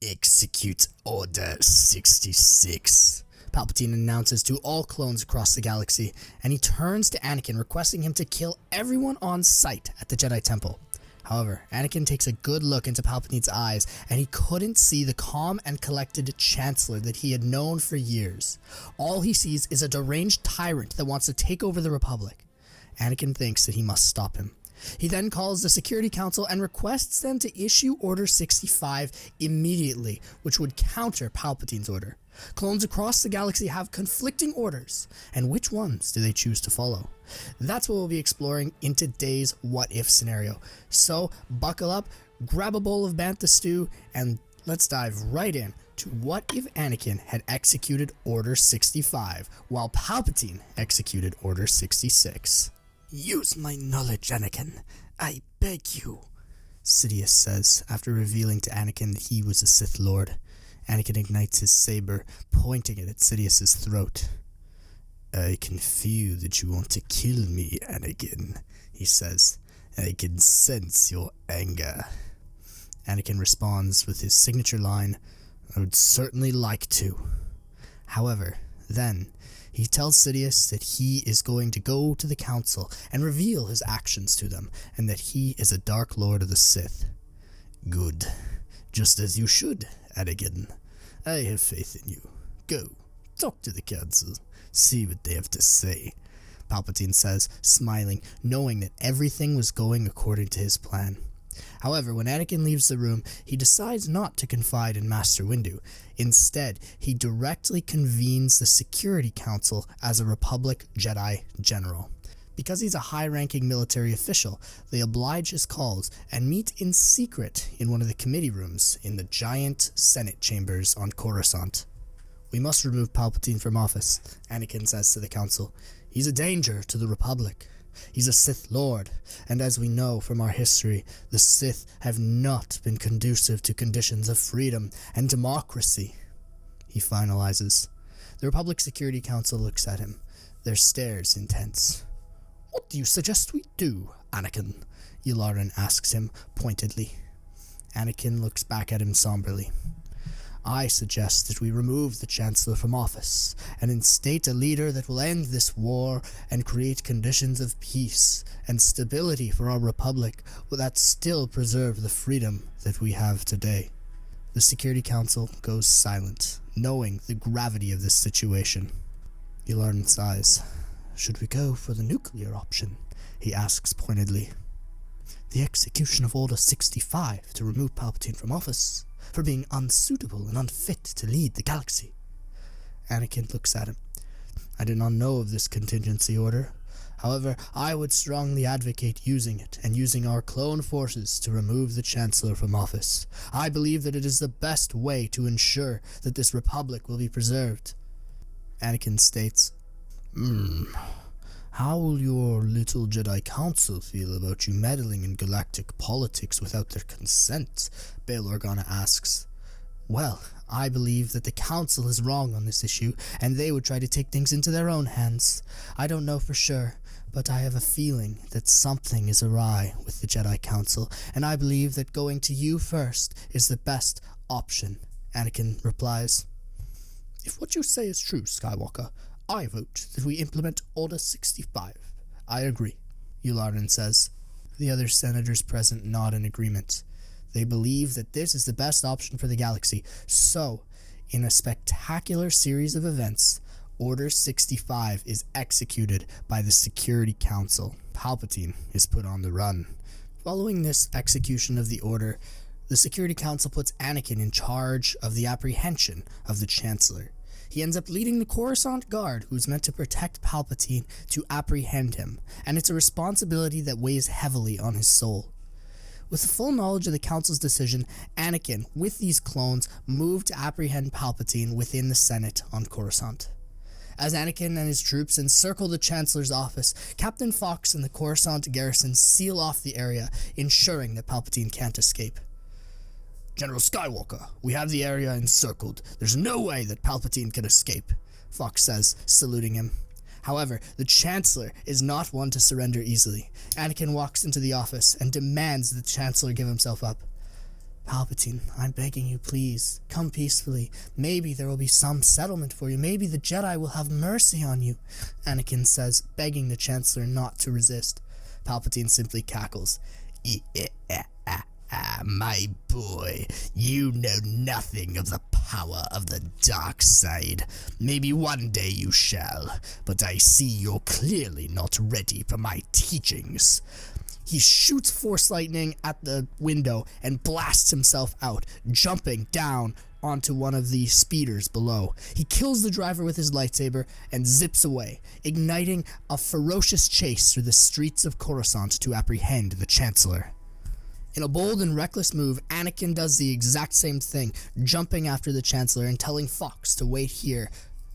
Execute Order 66. Palpatine announces to all clones across the galaxy, and he turns to Anakin, requesting him to kill everyone on sight at the Jedi Temple. However, Anakin takes a good look into Palpatine's eyes, and he couldn't see the calm and collected Chancellor that he had known for years. All he sees is a deranged tyrant that wants to take over the Republic. Anakin thinks that he must stop him. He then calls the Security Council and requests them to issue Order 65 immediately, which would counter Palpatine's order. Clones across the galaxy have conflicting orders, and which ones do they choose to follow? That's what we'll be exploring in today's what-if scenario. So, buckle up, grab a bowl of bantha stew, and let's dive right in to what if Anakin had executed Order 65, while Palpatine executed Order 66. "Use my knowledge, Anakin. I beg you," Sidious says, after revealing to Anakin that he was a Sith Lord. Anakin ignites his saber, pointing it at Sidious's throat. "I can feel that you want to kill me, Anakin," he says. "I can sense your anger." Anakin responds with his signature line, "I would certainly like to." However, then, he tells Sidious that he is going to go to the Council and reveal his actions to them, and that he is a Dark Lord of the Sith. "Good. Just as you should, Anakin. I have faith in you. Go, talk to the Council. See what they have to say," Palpatine says, smiling, knowing that everything was going according to his plan. However, when Anakin leaves the room, he decides not to confide in Master Windu. Instead, he directly convenes the Security Council as a Republic Jedi General. Because he's a high-ranking military official, they oblige his calls and meet in secret in one of the committee rooms in the giant Senate chambers on Coruscant. "We must remove Palpatine from office," Anakin says to the Council. "He's a danger to the Republic. He's a Sith Lord, and as we know from our history, the Sith have not been conducive to conditions of freedom and democracy." He finalizes. The Republic Security Council looks at him, their stares intense. "What do you suggest we do, Anakin?" Yularen asks him pointedly. Anakin looks back at him somberly. "I suggest that we remove the Chancellor from office, and instate a leader that will end this war and create conditions of peace and stability for our Republic that still preserve the freedom that we have today." The Security Council goes silent, knowing the gravity of this situation. Yularen sighs. "Should we go for the nuclear option?" he asks pointedly. "The execution of Order 65 to remove Palpatine from office for being unsuitable and unfit to lead the galaxy." Anakin looks at him. "I did not know of this contingency order. However, I would strongly advocate using it and using our clone forces to remove the Chancellor from office. I believe that it is the best way to ensure that this Republic will be preserved." Anakin states, "How will your little Jedi Council feel about you meddling in galactic politics without their consent?" Bail Organa asks. "Well, I believe that the Council is wrong on this issue, and they would try to take things into their own hands. I don't know for sure, but I have a feeling that something is awry with the Jedi Council, and I believe that going to you first is the best option," Anakin replies. "If what you say is true, Skywalker, I vote that we implement Order 65. "I agree," Yularen says. The other senators present nod in agreement. They believe that this is the best option for the galaxy. So, in a spectacular series of events, Order 65 is executed by the Security Council. Palpatine is put on the run. Following this execution of the order, the Security Council puts Anakin in charge of the apprehension of the Chancellor. He ends up leading the Coruscant Guard, who's meant to protect Palpatine, to apprehend him, and it's a responsibility that weighs heavily on his soul. With the full knowledge of the Council's decision, Anakin, with these clones, moved to apprehend Palpatine within the Senate on Coruscant. As Anakin and his troops encircle the Chancellor's office, Captain Fox and the Coruscant garrison seal off the area, ensuring that Palpatine can't escape. "General Skywalker, we have the area encircled. There's no way that Palpatine can escape," Fox says, saluting him. However, the Chancellor is not one to surrender easily. Anakin walks into the office and demands that the Chancellor give himself up. Palpatine, I'm begging you, please, come peacefully. Maybe there will be some settlement for you. Maybe the Jedi will have mercy on you, Anakin says, begging the Chancellor not to resist. Palpatine simply cackles. My boy, you know nothing of the power of the dark side. Maybe one day you shall, but I see you're clearly not ready for my teachings. He shoots Force Lightning at the window and blasts himself out, jumping down onto one of the speeders below. He kills the driver with his lightsaber and zips away, igniting a ferocious chase through the streets of Coruscant to apprehend the Chancellor. In a bold and reckless move, Anakin does the exact same thing, jumping after the Chancellor and telling Fox to wait here,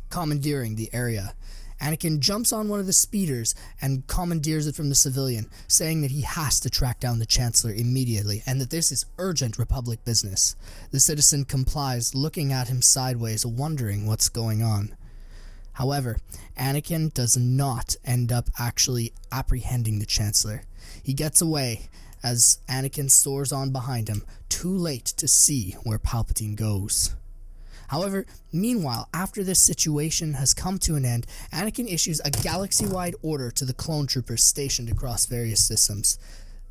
commandeering the area. Anakin jumps on one of the speeders and commandeers it from the civilian, saying that he has to track down the Chancellor immediately and that this is urgent Republic business. The citizen complies, looking at him sideways, wondering what's going on. However, Anakin does not end up actually apprehending the Chancellor. He gets away as Anakin soars on behind him, too late to see where Palpatine goes. However, meanwhile, after this situation has come to an end, Anakin issues a galaxy-wide order to the clone troopers stationed across various systems.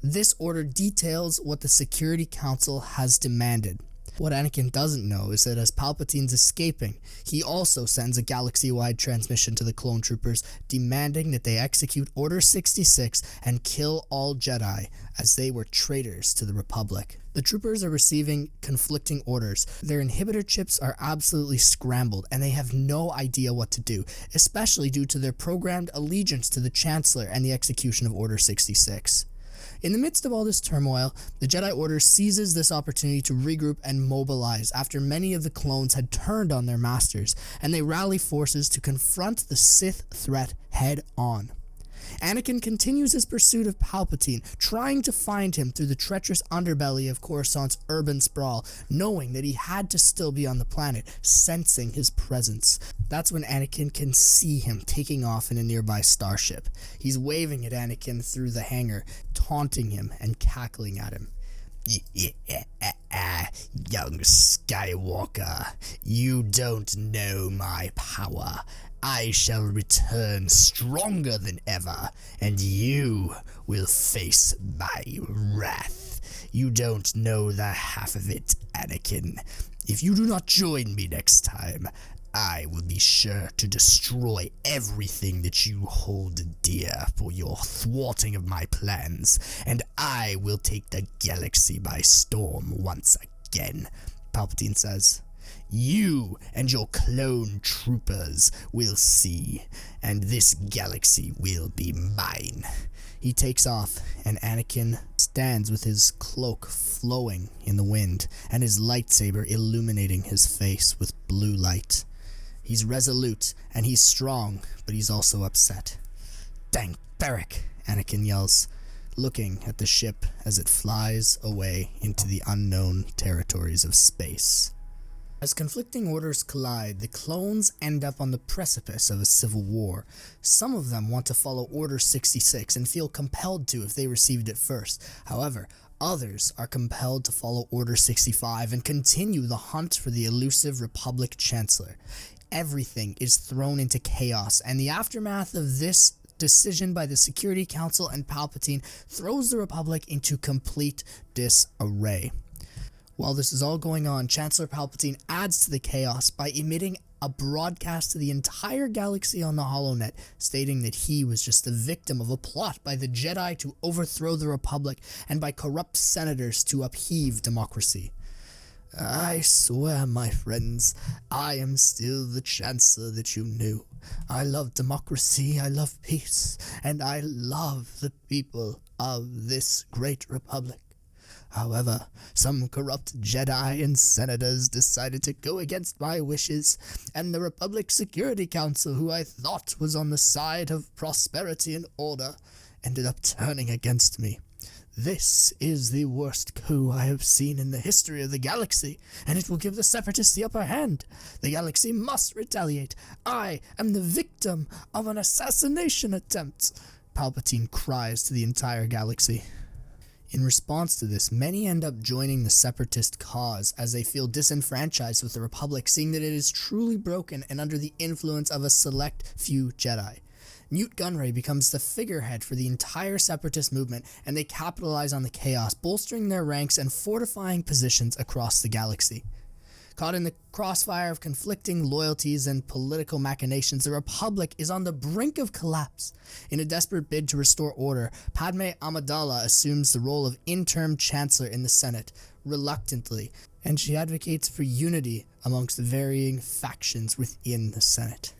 This order details what the Security Council has demanded. What Anakin doesn't know is that as Palpatine's escaping, he also sends a galaxy-wide transmission to the clone troopers demanding that they execute Order 66 and kill all Jedi, as they were traitors to the Republic. The troopers are receiving conflicting orders. Their inhibitor chips are absolutely scrambled, and they have no idea what to do, especially due to their programmed allegiance to the Chancellor and the execution of Order 66. In the midst of all this turmoil, the Jedi Order seizes this opportunity to regroup and mobilize after many of the clones had turned on their masters, and they rally forces to confront the Sith threat head on. Anakin continues his pursuit of Palpatine, trying to find him through the treacherous underbelly of Coruscant's urban sprawl, knowing that he had to still be on the planet, sensing his presence. That's when Anakin can see him taking off in a nearby starship. He's waving at Anakin through the hangar, taunting him and cackling at him. Young Skywalker, you don't know my power. I shall return stronger than ever, and you will face my wrath. You don't know the half of it, Anakin. If you do not join me next time, I will be sure to destroy everything that you hold dear for your thwarting of my plans, and I will take the galaxy by storm once again, Palpatine says. You and your clone troopers will see, and this galaxy will be mine. He takes off, and Anakin stands with his cloak flowing in the wind, and his lightsaber illuminating his face with blue light. He's resolute, and he's strong, but he's also upset. Dang Beric, Anakin yells, looking at the ship as it flies away into the unknown territories of space. As conflicting orders collide, the clones end up on the precipice of a civil war. Some of them want to follow Order 66 and feel compelled to if they received it first. However, others are compelled to follow Order 65 and continue the hunt for the elusive Republic Chancellor. Everything is thrown into chaos, and the aftermath of this decision by the Security Council and Palpatine throws the Republic into complete disarray. While this is all going on, Chancellor Palpatine adds to the chaos by emitting a broadcast to the entire galaxy on the HoloNet, stating that he was just the victim of a plot by the Jedi to overthrow the Republic and by corrupt senators to upheave democracy. I swear, my friends, I am still the Chancellor that you knew. I love democracy, I love peace, and I love the people of this great republic. However, some corrupt Jedi and senators decided to go against my wishes, and the Republic Security Council, who I thought was on the side of prosperity and order, ended up turning against me. This is the worst coup I have seen in the history of the galaxy, and it will give the Separatists the upper hand. The galaxy must retaliate. I am the victim of an assassination attempt, Palpatine cries to the entire galaxy. In response to this, many end up joining the separatist cause as they feel disenfranchised with the Republic, seeing that it is truly broken and under the influence of a select few Jedi. Newt Gunray becomes the figurehead for the entire separatist movement, and they capitalize on the chaos, bolstering their ranks and fortifying positions across the galaxy. Caught in the crossfire of conflicting loyalties and political machinations, the Republic is on the brink of collapse. In a desperate bid to restore order, Padme Amidala assumes the role of interim chancellor in the Senate, reluctantly, and she advocates for unity amongst the varying factions within the Senate.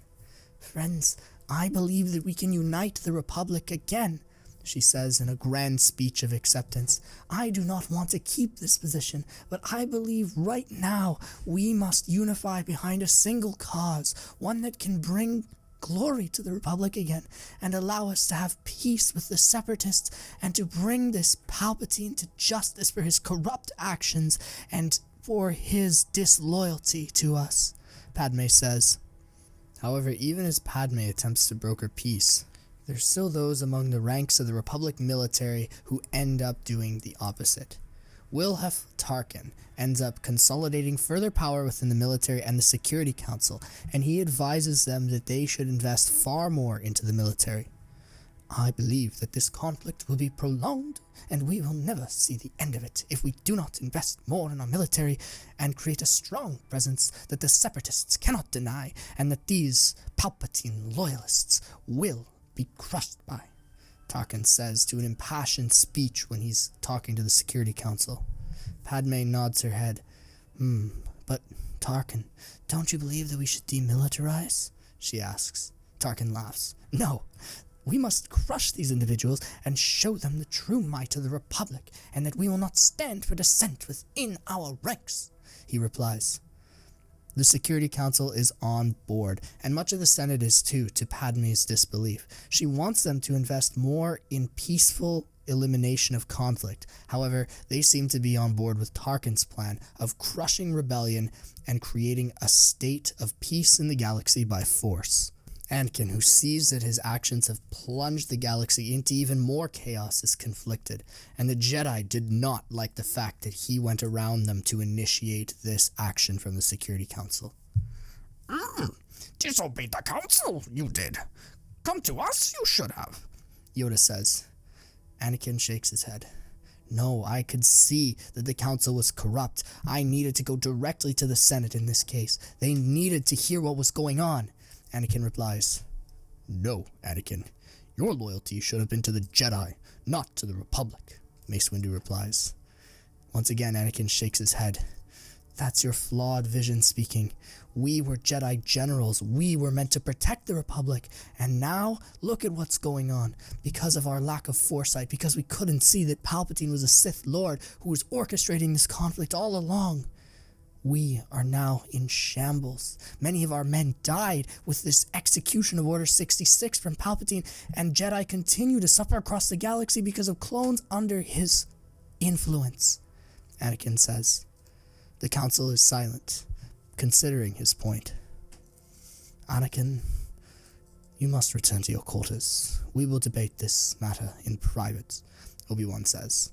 "Friends, I believe that we can unite the Republic again," she says in a grand speech of acceptance. "I do not want to keep this position, but I believe right now we must unify behind a single cause, one that can bring glory to the Republic again and allow us to have peace with the Separatists and to bring this Palpatine to justice for his corrupt actions and for his disloyalty to us," Padme says. However, even as Padme attempts to broker peace, there's still those among the ranks of the Republic military who end up doing the opposite. Wilhuff Tarkin ends up consolidating further power within the military and the Security Council, and he advises them that they should invest far more into the military. "I believe that this conflict will be prolonged, and we will never see the end of it if we do not invest more in our military and create a strong presence that the Separatists cannot deny, and that these Palpatine loyalists will be crushed by," Tarkin says to an impassioned speech when he's talking to the Security Council. Padme nods her head. But Tarkin, don't you believe that we should demilitarize?" she asks. Tarkin laughs. "No. We must crush these individuals and show them the true might of the Republic, and that we will not stand for dissent within our ranks," he replies. The Security Council is on board, and much of the Senate is too, to Padme's disbelief. She wants them to invest more in peaceful elimination of conflict. However, they seem to be on board with Tarkin's plan of crushing rebellion and creating a state of peace in the galaxy by force. Anakin, who sees that his actions have plunged the galaxy into even more chaos, is conflicted, and the Jedi did not like the fact that he went around them to initiate this action from the Security Council. Disobeyed the Council, you did. Come to us, you should have," Yoda says. Anakin shakes his head. "No, I could see that the Council was corrupt. I needed to go directly to the Senate in this case. They needed to hear what was going on," Anakin replies. "No, Anakin. Your loyalty should have been to the Jedi, not to the Republic," Mace Windu replies. Once again, Anakin shakes his head. "That's your flawed vision speaking. We were Jedi generals. We were meant to protect the Republic. And now, look at what's going on. Because of our lack of foresight, because we couldn't see that Palpatine was a Sith Lord who was orchestrating this conflict all along. We are now in shambles. Many of our men died with this execution of Order 66 from Palpatine, and Jedi continue to suffer across the galaxy because of clones under his influence," Anakin says. The Council is silent, considering his point. "Anakin, you must return to your quarters. We will debate this matter in private," Obi-Wan says.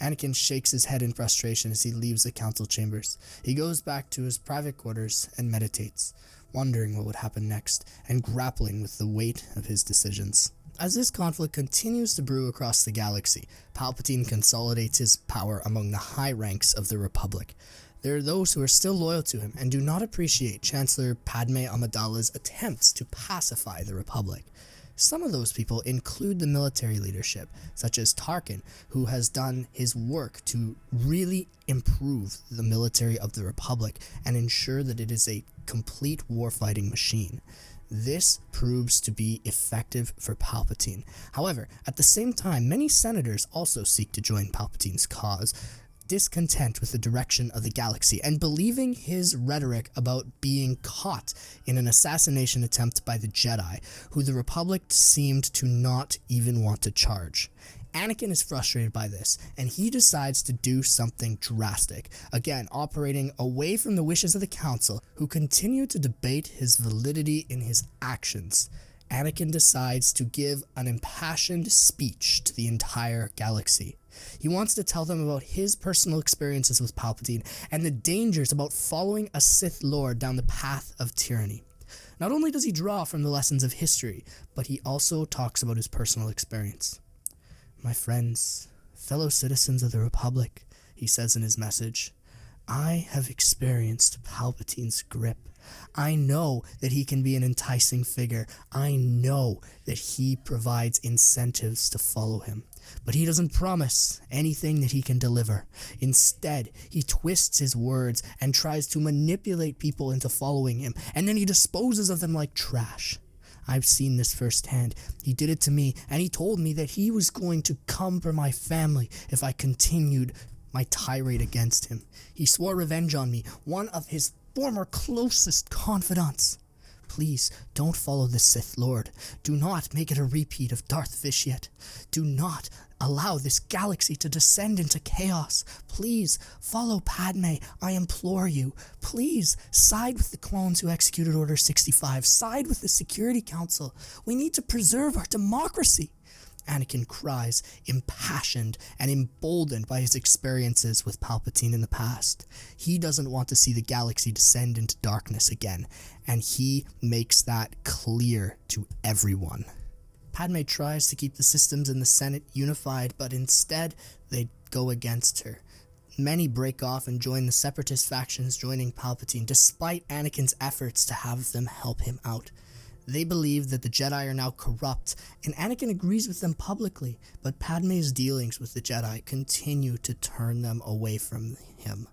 Anakin shakes his head in frustration as he leaves the council chambers. He goes back to his private quarters and meditates, wondering what would happen next and grappling with the weight of his decisions. As this conflict continues to brew across the galaxy, Palpatine consolidates his power among the high ranks of the Republic. There are those who are still loyal to him and do not appreciate Chancellor Padme Amidala's attempts to pacify the Republic. Some of those people include the military leadership, such as Tarkin, who has done his work to really improve the military of the Republic and ensure that it is a complete warfighting machine. This proves to be effective for Palpatine. However, at the same time, many senators also seek to join Palpatine's cause, discontent with the direction of the galaxy and believing his rhetoric about being caught in an assassination attempt by the Jedi, who the Republic seemed to not even want to charge. Anakin is frustrated by this, and he decides to do something drastic, again operating away from the wishes of the Council, who continue to debate his validity in his actions. Anakin decides to give an impassioned speech to the entire galaxy. He wants to tell them about his personal experiences with Palpatine and the dangers about following a Sith Lord down the path of tyranny. Not only does he draw from the lessons of history, but he also talks about his personal experience. "My friends, fellow citizens of the Republic," he says in his message, "I have experienced Palpatine's grip. I know that he can be an enticing figure. I know that he provides incentives to follow him. But he doesn't promise anything that he can deliver. Instead, he twists his words and tries to manipulate people into following him, and then he disposes of them like trash. I've seen this firsthand. He did it to me, and he told me that he was going to come for my family if I continued my tirade against him. He swore revenge on me, one of his former closest confidants. Please, don't follow the Sith Lord. Do not make it a repeat of Darth Vitiate. Do not allow this galaxy to descend into chaos. Please, follow Padme, I implore you. Please, side with the clones who executed Order 65. Side with the Security Council. We need to preserve our democracy." Anakin cries, impassioned and emboldened by his experiences with Palpatine in the past. He doesn't want to see the galaxy descend into darkness again, and he makes that clear to everyone. Padme tries to keep the systems in the Senate unified, but instead they go against her. Many break off and join the separatist factions, joining Palpatine, despite Anakin's efforts to have them help him out. They believe that the Jedi are now corrupt, and Anakin agrees with them publicly, but Padme's dealings with the Jedi continue to turn them away from him.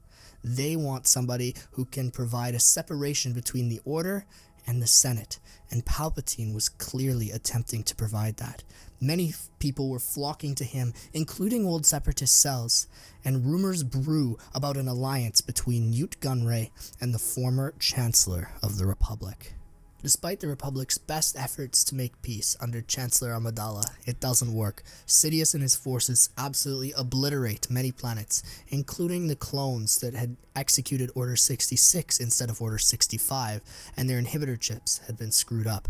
They want somebody who can provide a separation between the Order and the Senate, and Palpatine was clearly attempting to provide that. Many people were flocking to him, including old separatist cells, and rumors brew about an alliance between Nute Gunray and the former Chancellor of the Republic. Despite the Republic's best efforts to make peace under Chancellor Amidala, it doesn't work. Sidious and his forces absolutely obliterate many planets, including the clones that had executed Order 66 instead of Order 65, and their inhibitor chips had been screwed up.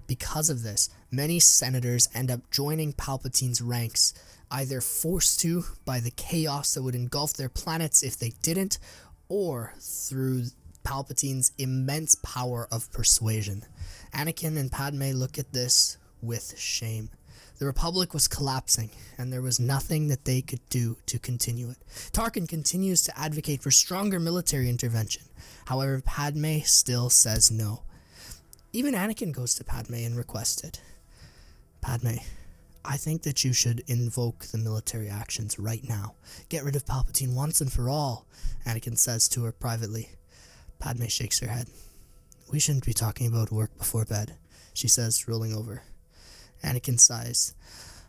Because of this, many senators end up joining Palpatine's ranks, either forced to by the chaos that would engulf their planets if they didn't, or through Palpatine's immense power of persuasion. Anakin and Padme look at this with shame. The Republic was collapsing, and there was nothing that they could do to continue it. Tarkin continues to advocate for stronger military intervention. However, Padme still says no. Even Anakin goes to Padme and requests it. "Padme, I think that you should invoke the military actions right now. Get rid of Palpatine once and for all," Anakin says to her privately. Padme shakes her head. "We shouldn't be talking about work before bed," she says, rolling over. Anakin sighs.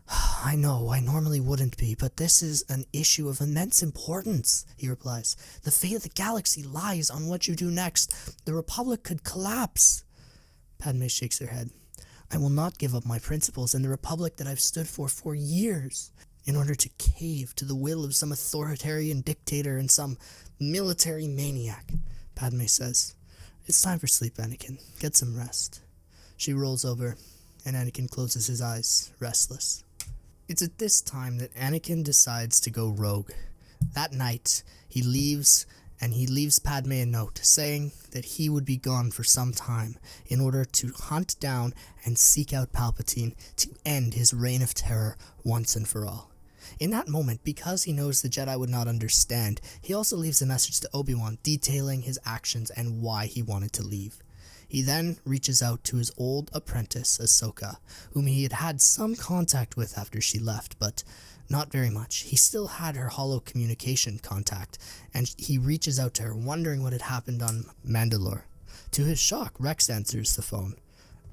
"I know, I normally wouldn't be, but this is an issue of immense importance," he replies. "The fate of the galaxy lies on what you do next. The Republic could collapse." Padme shakes her head. "I will not give up my principles and the Republic that I've stood for years in order to cave to the will of some authoritarian dictator and some military maniac," Padme says. "It's time for sleep, Anakin. Get some rest." She rolls over, and Anakin closes his eyes, restless. It's at this time that Anakin decides to go rogue. That night, he leaves Padme a note saying that he would be gone for some time in order to hunt down and seek out Palpatine to end his reign of terror once and for all. In that moment, because he knows the Jedi would not understand, he also leaves a message to Obi-Wan detailing his actions and why he wanted to leave. He then reaches out to his old apprentice, Ahsoka, whom he had had some contact with after she left, but not very much. He still had her holo communication contact, and he reaches out to her, wondering what had happened on Mandalore. To his shock, Rex answers the phone.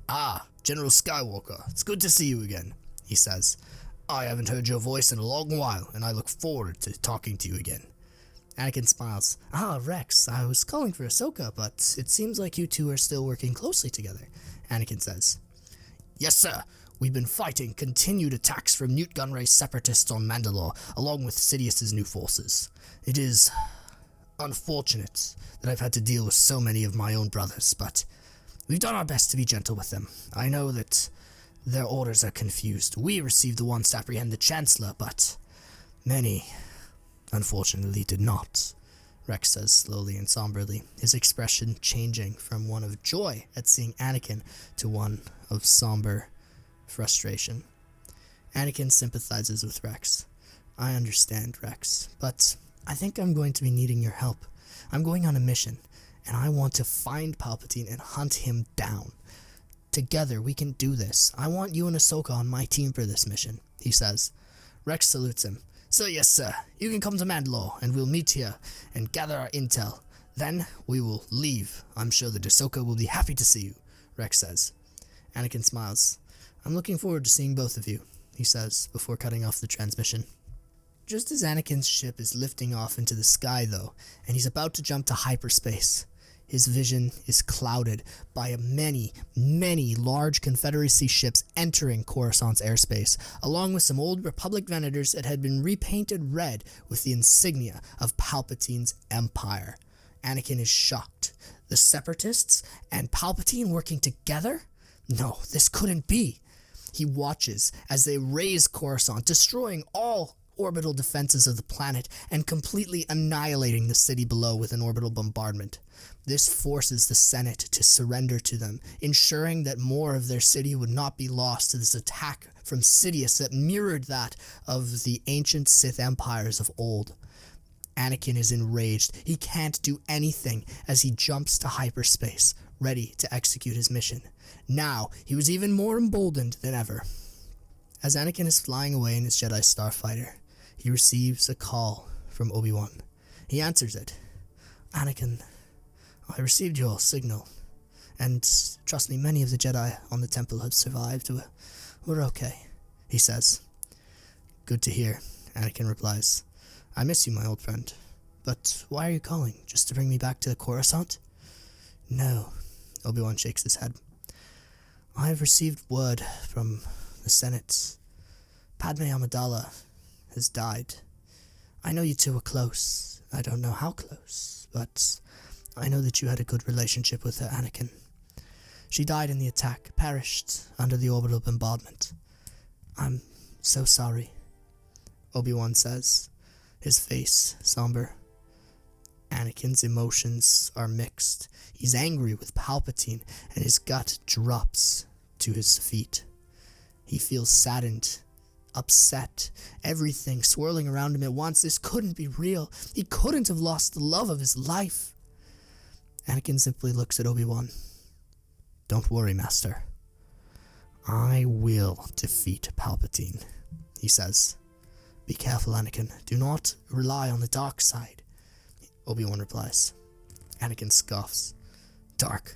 "Ah, General Skywalker, it's good to see you again," he says. "I haven't heard your voice in a long while, and I look forward to talking to you again." Anakin smiles. "Ah, Rex, I was calling for Ahsoka, but it seems like you two are still working closely together," Anakin says. "Yes, sir. We've been fighting continued attacks from Nute Gunray's separatists on Mandalore, along with Sidious's new forces. It is unfortunate that I've had to deal with so many of my own brothers, but We've done our best to be gentle with them. I know that their orders are confused. We received the ones to apprehend the Chancellor, but many, unfortunately, did not, Rex says slowly and somberly, his expression changing from one of joy at seeing Anakin to one of somber frustration. Anakin sympathizes with Rex. I understand, Rex, but I think I'm going to be needing your help. I'm going on a mission, and I want to find Palpatine and hunt him down. Together, we can do this. I want you and Ahsoka on my team for this mission, he says. Rex salutes him. So yes, sir, you can come to Mandalore, and we'll meet here and gather our intel. Then we will leave. I'm sure that Ahsoka will be happy to see you, Rex says. Anakin smiles. I'm looking forward to seeing both of you, he says, before cutting off the transmission. Just as Anakin's ship is lifting off into the sky, though, and he's about to jump to hyperspace, his vision is clouded by many, many large Confederacy ships entering Coruscant's airspace, along with some old Republic Venators that had been repainted red with the insignia of Palpatine's empire. Anakin is shocked. The Separatists and Palpatine working together? No, this couldn't be. He watches as they raze Coruscant, destroying all orbital defenses of the planet and completely annihilating the city below with an orbital bombardment. This forces the Senate to surrender to them, ensuring that more of their city would not be lost to this attack from Sidious that mirrored that of the ancient Sith empires of old. Anakin is enraged. He can't do anything as he jumps to hyperspace, ready to execute his mission. Now, he was even more emboldened than ever. As Anakin is flying away in his Jedi Starfighter, he receives a call from Obi-Wan. He answers it. Anakin, I received your signal, and trust me, many of the Jedi on the temple have survived. We're okay, he says. Good to hear, Anakin replies. I miss you, my old friend. But why are you calling? Just to bring me back to Coruscant? No, Obi-Wan shakes his head. I have received word from the Senate. Padme Amidala has died. I know you two were close. I don't know how close, but I know that you had a good relationship with her, Anakin. She died in the attack, perished under the orbital bombardment. I'm so sorry, Obi-Wan says, his face somber. Anakin's emotions are mixed. He's angry with Palpatine, and his gut drops to his feet. He feels saddened, upset, everything swirling around him at once. This couldn't be real. He couldn't have lost the love of his life. Anakin simply looks at Obi-Wan. Don't worry, Master. I will defeat Palpatine, he says. Be careful, Anakin. Do not rely on the dark side, Obi-Wan replies. Anakin scoffs. Dark.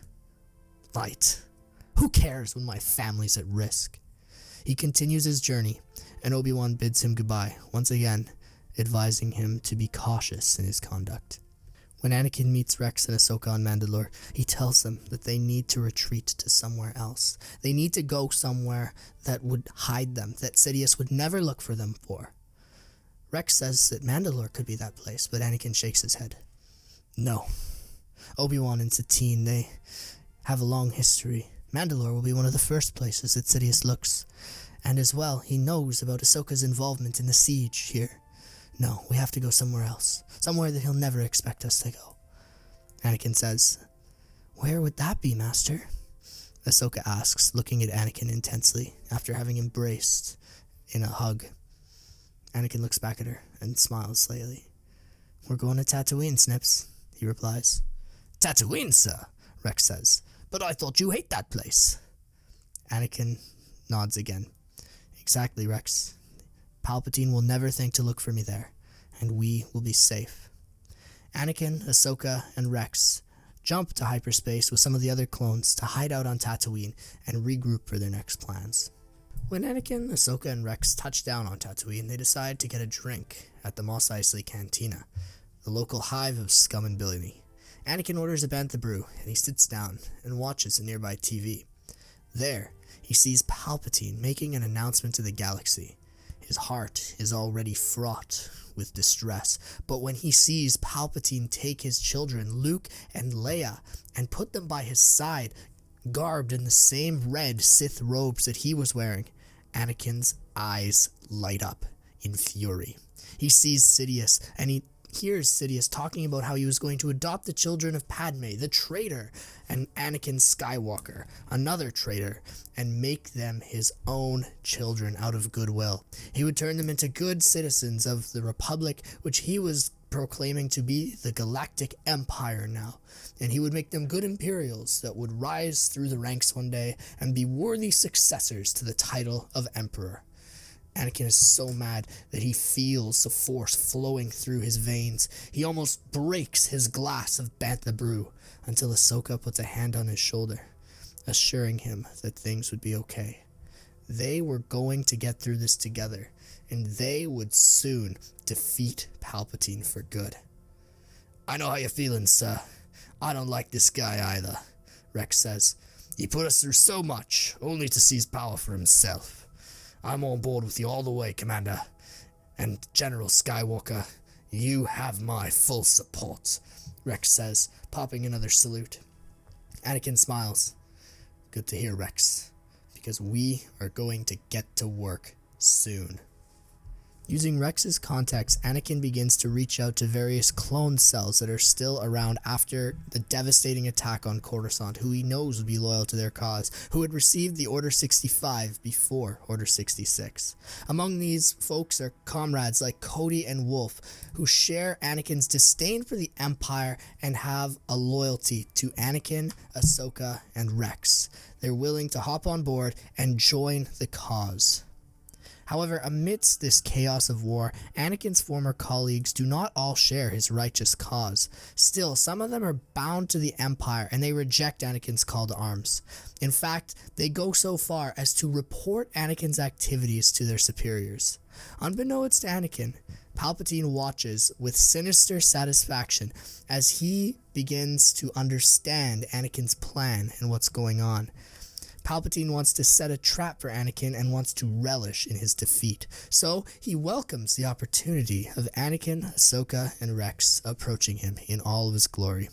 Light. Who cares when my family's at risk? He continues his journey, and Obi-Wan bids him goodbye, once again advising him to be cautious in his conduct. When Anakin meets Rex and Ahsoka on Mandalore, he tells them that they need to retreat to somewhere else. They need to go somewhere that would hide them, that Sidious would never look for them for. Rex says that Mandalore could be that place, but Anakin shakes his head. No. Obi-Wan and Satine, they have a long history. Mandalore will be one of the first places that Sidious looks. And as well, he knows about Ahsoka's involvement in the siege here. No, we have to go somewhere else. Somewhere that he'll never expect us to go. Anakin says, Where would that be, Master? Ahsoka asks, looking at Anakin intensely, after having embraced in a hug. Anakin looks back at her and smiles slightly. We're going to Tatooine, Snips, he replies. Tatooine, sir, Rex says. But I thought you hate that place. Anakin nods again. Exactly, Rex. Palpatine will never think to look for me there, and we will be safe. Anakin, Ahsoka, and Rex jump to hyperspace with some of the other clones to hide out on Tatooine and regroup for their next plans. When Anakin, Ahsoka, and Rex touch down on Tatooine, they decide to get a drink at the Mos Eisley Cantina, the local hive of scum and villainy. Anakin orders a bantha brew, and he sits down and watches a nearby TV. There, he sees Palpatine making an announcement to the galaxy. His heart is already fraught with distress, but when he sees Palpatine take his children, Luke and Leia, and put them by his side, Garbed in the same red Sith robes that he was wearing, Anakin's eyes light up in fury. He sees Sidious, and he hears Sidious talking about how he was going to adopt the children of Padme, the traitor, and Anakin Skywalker, another traitor, and make them his own children out of goodwill. He would turn them into good citizens of the Republic, which he was proclaiming to be the Galactic Empire now, and he would make them good Imperials that would rise through the ranks one day and be worthy successors to the title of Emperor. Anakin is so mad that he feels the Force flowing through his veins. He almost breaks his glass of Bantha brew until Ahsoka puts a hand on his shoulder, assuring him that things would be okay. They were going to get through this together, and they would soon defeat Palpatine for good. "I know how you're feeling, sir. I don't like this guy either," Rex says. "He put us through so much, only to seize power for himself. I'm on board with you all the way, Commander. And General Skywalker, you have my full support," Rex says, popping another salute. Anakin smiles. "Good to hear, Rex, because we are going to get to work soon." Using Rex's contacts, Anakin begins to reach out to various clone cells that are still around after the devastating attack on Coruscant, who he knows would be loyal to their cause, who had received the Order 65 before Order 66. Among these folks are comrades like Cody and Wolf, who share Anakin's disdain for the Empire and have a loyalty to Anakin, Ahsoka, and Rex. They're willing to hop on board and join the cause. However, amidst this chaos of war, Anakin's former colleagues do not all share his righteous cause. Still, some of them are bound to the Empire, and they reject Anakin's call to arms. In fact, they go so far as to report Anakin's activities to their superiors. Unbeknownst to Anakin, Palpatine watches with sinister satisfaction as he begins to understand Anakin's plan and what's going on. Palpatine wants to set a trap for Anakin and wants to relish in his defeat. So he welcomes the opportunity of Anakin, Ahsoka, and Rex approaching him in all of his glory.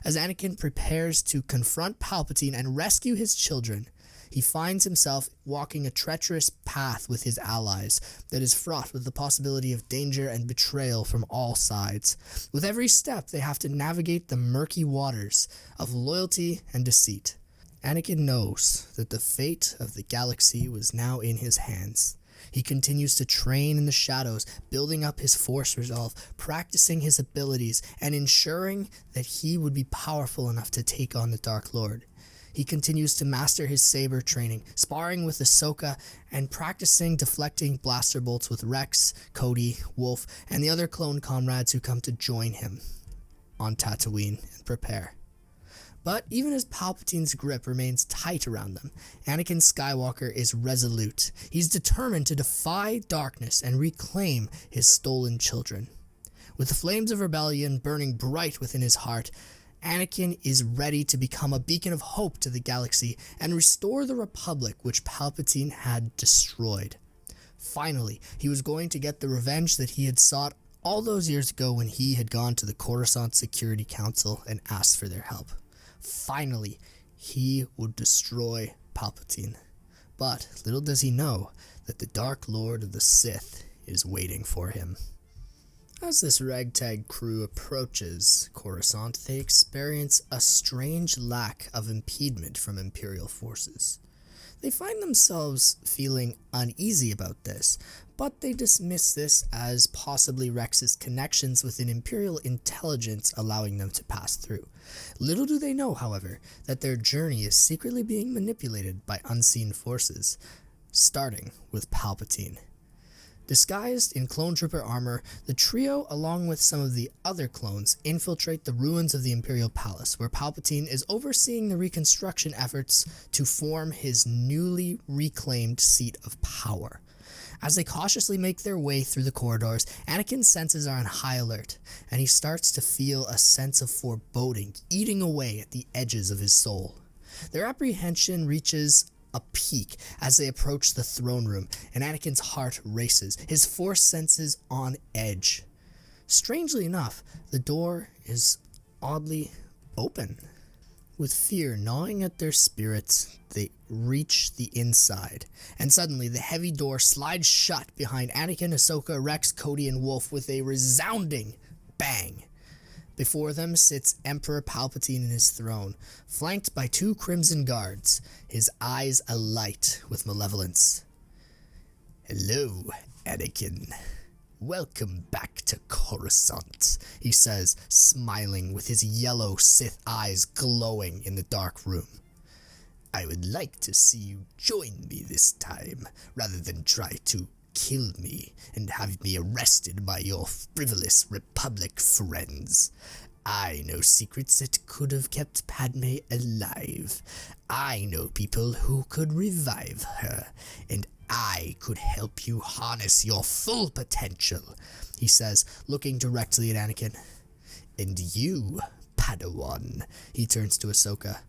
As Anakin prepares to confront Palpatine and rescue his children, he finds himself walking a treacherous path with his allies that is fraught with the possibility of danger and betrayal from all sides. With every step, they have to navigate the murky waters of loyalty and deceit. Anakin knows that the fate of the galaxy was now in his hands. He continues to train in the shadows, building up his Force resolve, practicing his abilities, and ensuring that he would be powerful enough to take on the Dark Lord. He continues to master his saber training, sparring with Ahsoka, and practicing deflecting blaster bolts with Rex, Cody, Wolf, and the other clone comrades who come to join him on Tatooine and prepare. But even as Palpatine's grip remains tight around them, Anakin Skywalker is resolute. He's determined to defy darkness and reclaim his stolen children. With the flames of rebellion burning bright within his heart, Anakin is ready to become a beacon of hope to the galaxy and restore the Republic which Palpatine had destroyed. Finally, he was going to get the revenge that he had sought all those years ago when he had gone to the Coruscant Security Council and asked for their help. Finally, he would destroy Palpatine. But little does he know that the Dark Lord of the Sith is waiting for him. As this ragtag crew approaches Coruscant, they experience a strange lack of impediment from Imperial forces. They find themselves feeling uneasy about this, but they dismiss this as possibly Rex's connections with an Imperial intelligence allowing them to pass through. Little do they know, however, that their journey is secretly being manipulated by unseen forces, starting with Palpatine. Disguised in clone trooper armor, the trio, along with some of the other clones, infiltrate the ruins of the Imperial Palace, where Palpatine is overseeing the reconstruction efforts to form his newly reclaimed seat of power. As they cautiously make their way through the corridors, Anakin's senses are on high alert, and he starts to feel a sense of foreboding eating away at the edges of his soul. Their apprehension reaches a peak as they approach the throne room, and Anakin's heart races, his Force senses on edge. Strangely enough, the door is oddly open. With fear gnawing at their spirits, they reach the inside, and suddenly the heavy door slides shut behind Anakin, Ahsoka, Rex, Cody, and Wolf with a resounding bang. Before them sits Emperor Palpatine in his throne, flanked by 2 Crimson Guards, his eyes alight with malevolence. "Hello, Anakin. Welcome back to Coruscant," he says, smiling with his yellow Sith eyes glowing in the dark room. "I would like to see you join me this time, rather than try to kill me and have me arrested by your frivolous Republic friends. I know secrets that could have kept Padme alive. I know people who could revive her, and I could help you harness your full potential," he says, looking directly at Anakin. "And you, Padawan," he turns to Ahsoka,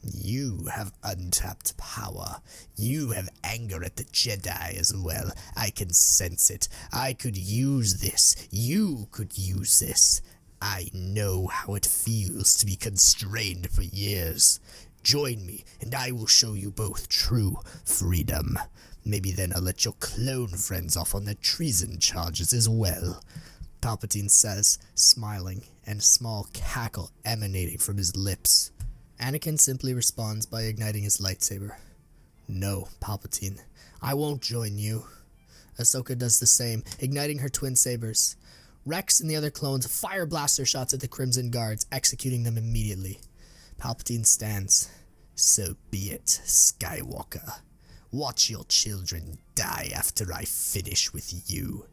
"you have untapped power. You have anger at the Jedi as well. I can sense it. I could use this. You could use this. I know how it feels to be constrained for years. Join me, and I will show you both true freedom. Maybe then I'll let your clone friends off on their treason charges as well," Palpatine says, smiling, and a small cackle emanating from his lips. Anakin simply responds by igniting his lightsaber. "No, Palpatine, I won't join you." Ahsoka does the same, igniting her twin sabers. Rex and the other clones fire blaster shots at the Crimson Guards, executing them immediately. Palpatine stands. "So be it, Skywalker. Watch your children die after I finish with you.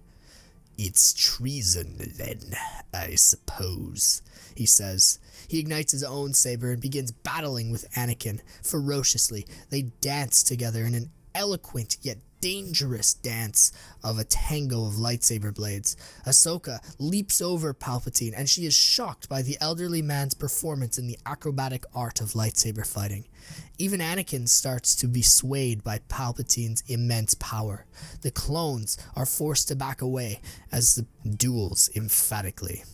It's treason, then, I suppose," he says. He ignites his own saber and begins battling with Anakin ferociously. They dance together in an eloquent yet dangerous dance of a tango of lightsaber blades. Ahsoka leaps over Palpatine, and she is shocked by the elderly man's performance in the acrobatic art of lightsaber fighting. Even Anakin starts to be swayed by Palpatine's immense power. The clones are forced to back away as the duels emphatically.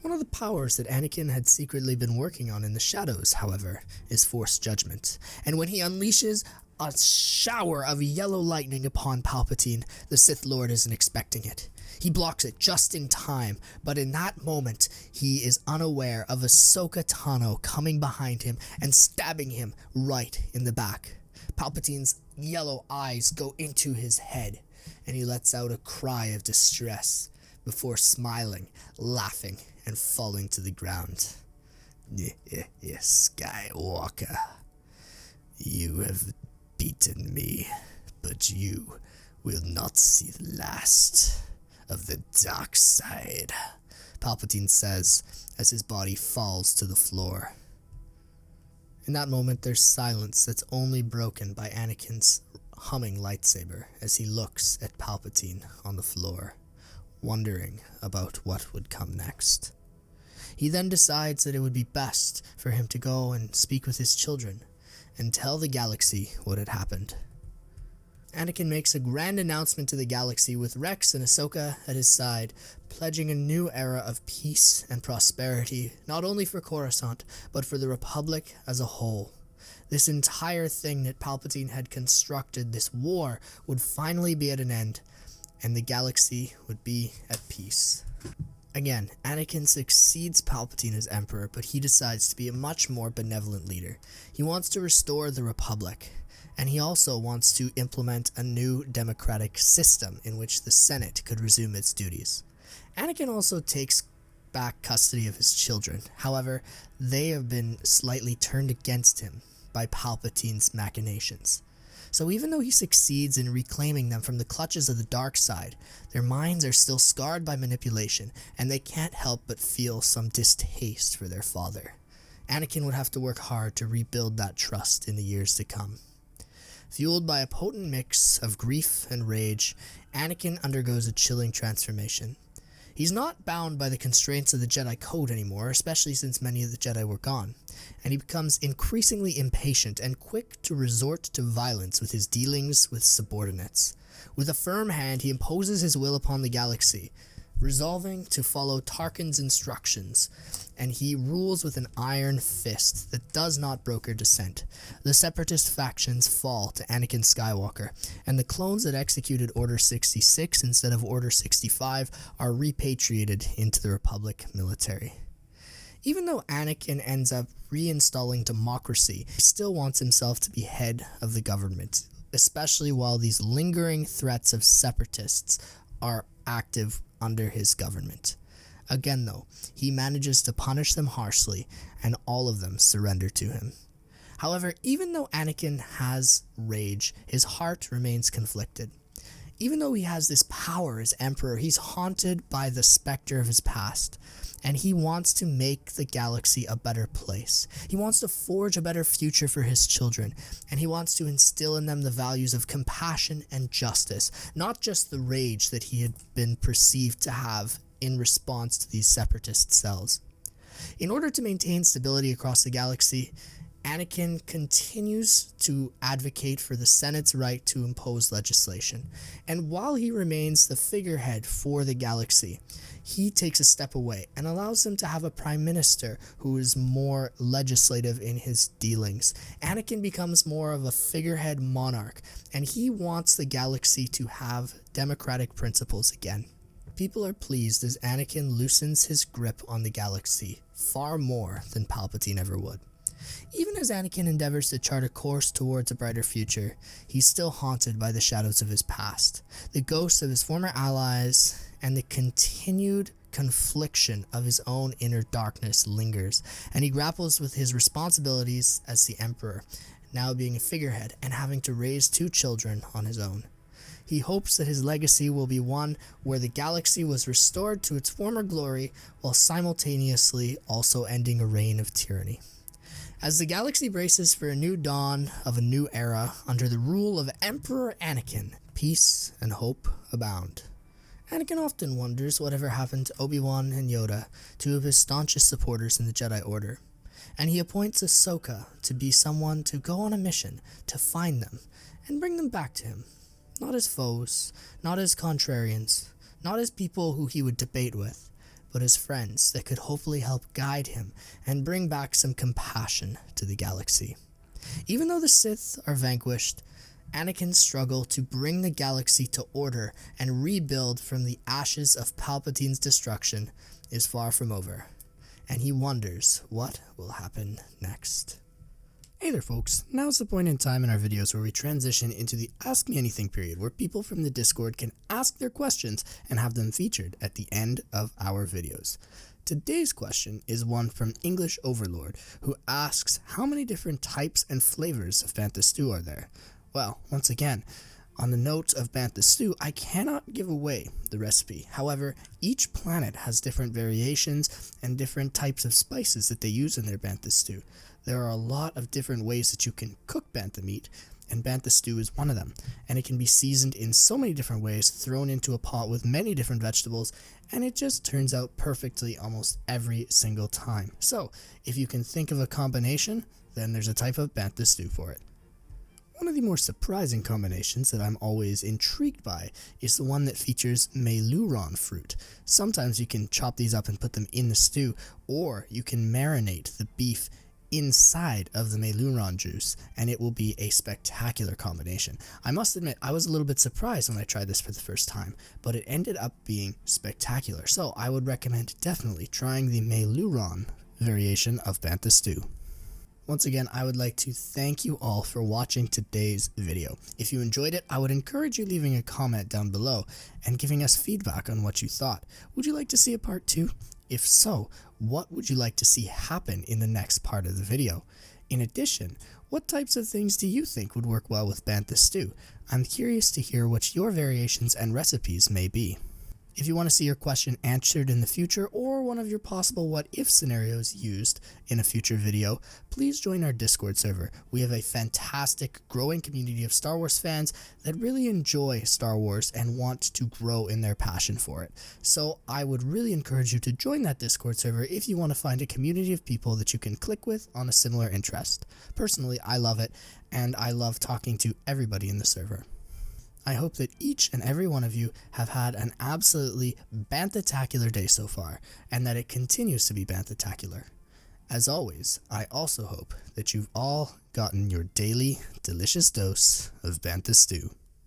One of the powers that Anakin had secretly been working on in the shadows, however, is Force Judgment, and when he unleashes a shower of yellow lightning upon Palpatine, the Sith Lord isn't expecting it. He blocks it just in time, but in that moment, he is unaware of Ahsoka Tano coming behind him and stabbing him right in the back. Palpatine's yellow eyes go into his head, and he lets out a cry of distress before smiling, laughing, and falling to the ground. "Skywalker, you have beaten me, but you will not see the last of the dark side," Palpatine says as his body falls to the floor. In that moment, there's silence that's only broken by Anakin's humming lightsaber as he looks at Palpatine on the floor, wondering about what would come next. He then decides that it would be best for him to go and speak with his children and tell the galaxy what had happened. Anakin makes a grand announcement to the galaxy with Rex and Ahsoka at his side, pledging a new era of peace and prosperity, not only for Coruscant, but for the Republic as a whole. This entire thing that Palpatine had constructed, this war, would finally be at an end, and the galaxy would be at peace. Again, Anakin succeeds Palpatine as Emperor, but he decides to be a much more benevolent leader. He wants to restore the Republic, and he also wants to implement a new democratic system in which the Senate could resume its duties. Anakin also takes back custody of his children. However, they have been slightly turned against him by Palpatine's machinations. So even though he succeeds in reclaiming them from the clutches of the dark side, their minds are still scarred by manipulation, and they can't help but feel some distaste for their father. Anakin would have to work hard to rebuild that trust in the years to come. Fueled by a potent mix of grief and rage, Anakin undergoes a chilling transformation. He's not bound by the constraints of the Jedi Code anymore, especially since many of the Jedi were gone, and he becomes increasingly impatient and quick to resort to violence with his dealings with subordinates. With a firm hand, he imposes his will upon the galaxy, resolving to follow Tarkin's instructions, and he rules with an iron fist that does not broker dissent. The Separatist factions fall to Anakin Skywalker, and the clones that executed Order 66 instead of Order 65 are repatriated into the Republic military. Even though Anakin ends up reinstalling democracy, he still wants himself to be head of the government, especially while these lingering threats of separatists are active under his government. Again though, he manages to punish them harshly, and all of them surrender to him. However, even though Anakin has rage, his heart remains conflicted. Even though he has this power as Emperor, he's haunted by the specter of his past, and he wants to make the galaxy a better place. He wants to forge a better future for his children, and he wants to instill in them the values of compassion and justice, not just the rage that he had been perceived to have in response to these separatist cells. In order to maintain stability across the galaxy, Anakin continues to advocate for the Senate's right to impose legislation, and while he remains the figurehead for the galaxy, he takes a step away and allows them to have a prime minister who is more legislative in his dealings. Anakin becomes more of a figurehead monarch, and he wants the galaxy to have democratic principles again. People are pleased as Anakin loosens his grip on the galaxy far more than Palpatine ever would. Even as Anakin endeavors to chart a course towards a brighter future, he's still haunted by the shadows of his past, the ghosts of his former allies, and the continued confliction of his own inner darkness lingers, and he grapples with his responsibilities as the Emperor, now being a figurehead and having to raise 2 children on his own. He hopes that his legacy will be one where the galaxy was restored to its former glory, while simultaneously also ending a reign of tyranny. As the galaxy braces for a new dawn of a new era under the rule of Emperor Anakin, peace and hope abound. Anakin often wonders whatever happened to Obi-Wan and Yoda, 2 of his staunchest supporters in the Jedi Order, and he appoints Ahsoka to be someone to go on a mission to find them and bring them back to him, not as foes, not as contrarians, not as people who he would debate with, but as friends that could hopefully help guide him and bring back some compassion to the galaxy. Even though the Sith are vanquished, Anakin's struggle to bring the galaxy to order and rebuild from the ashes of Palpatine's destruction is far from over, and he wonders what will happen next. Hey there folks, now's the point in time in our videos where we transition into the Ask Me Anything period, where people from the Discord can ask their questions and have them featured at the end of our videos. Today's question is one from English Overlord, who asks how many different types and flavors of Bantha stew are there? Well, once again, on the note of Bantha stew, I cannot give away the recipe. However, each planet has different variations and different types of spices that they use in their Bantha stew. There are a lot of different ways that you can cook bantha meat, and bantha stew is one of them, and it can be seasoned in so many different ways, thrown into a pot with many different vegetables, and it just turns out perfectly almost every single time. So, if you can think of a combination, then there's a type of bantha stew for it. One of the more surprising combinations that I'm always intrigued by is the one that features Meiluron fruit. Sometimes you can chop these up and put them in the stew, or you can marinate the beef inside of the Meiluron juice, and it will be a spectacular combination. I must admit, I was a little bit surprised when I tried this for the first time, but it ended up being spectacular, so I would recommend definitely trying the Meiluron variation of bantha stew. Once again, I would like to thank you all for watching today's video. If you enjoyed it, I would encourage you leaving a comment down below and giving us feedback on what you thought. Would you like to see a part 2? If so, what would you like to see happen in the next part of the video? In addition, what types of things do you think would work well with bantha stew? I'm curious to hear what your variations and recipes may be. If you want to see your question answered in the future, or one of your possible what-if scenarios used in a future video, please join our Discord server. We have a fantastic, growing community of Star Wars fans that really enjoy Star Wars and want to grow in their passion for it. So I would really encourage you to join that Discord server if you want to find a community of people that you can click with on a similar interest. Personally, I love it, and I love talking to everybody in the server. I hope that each and every one of you have had an absolutely banthatacular day so far, and that it continues to be banthatacular. As always, I also hope that you've all gotten your daily delicious dose of bantha stew.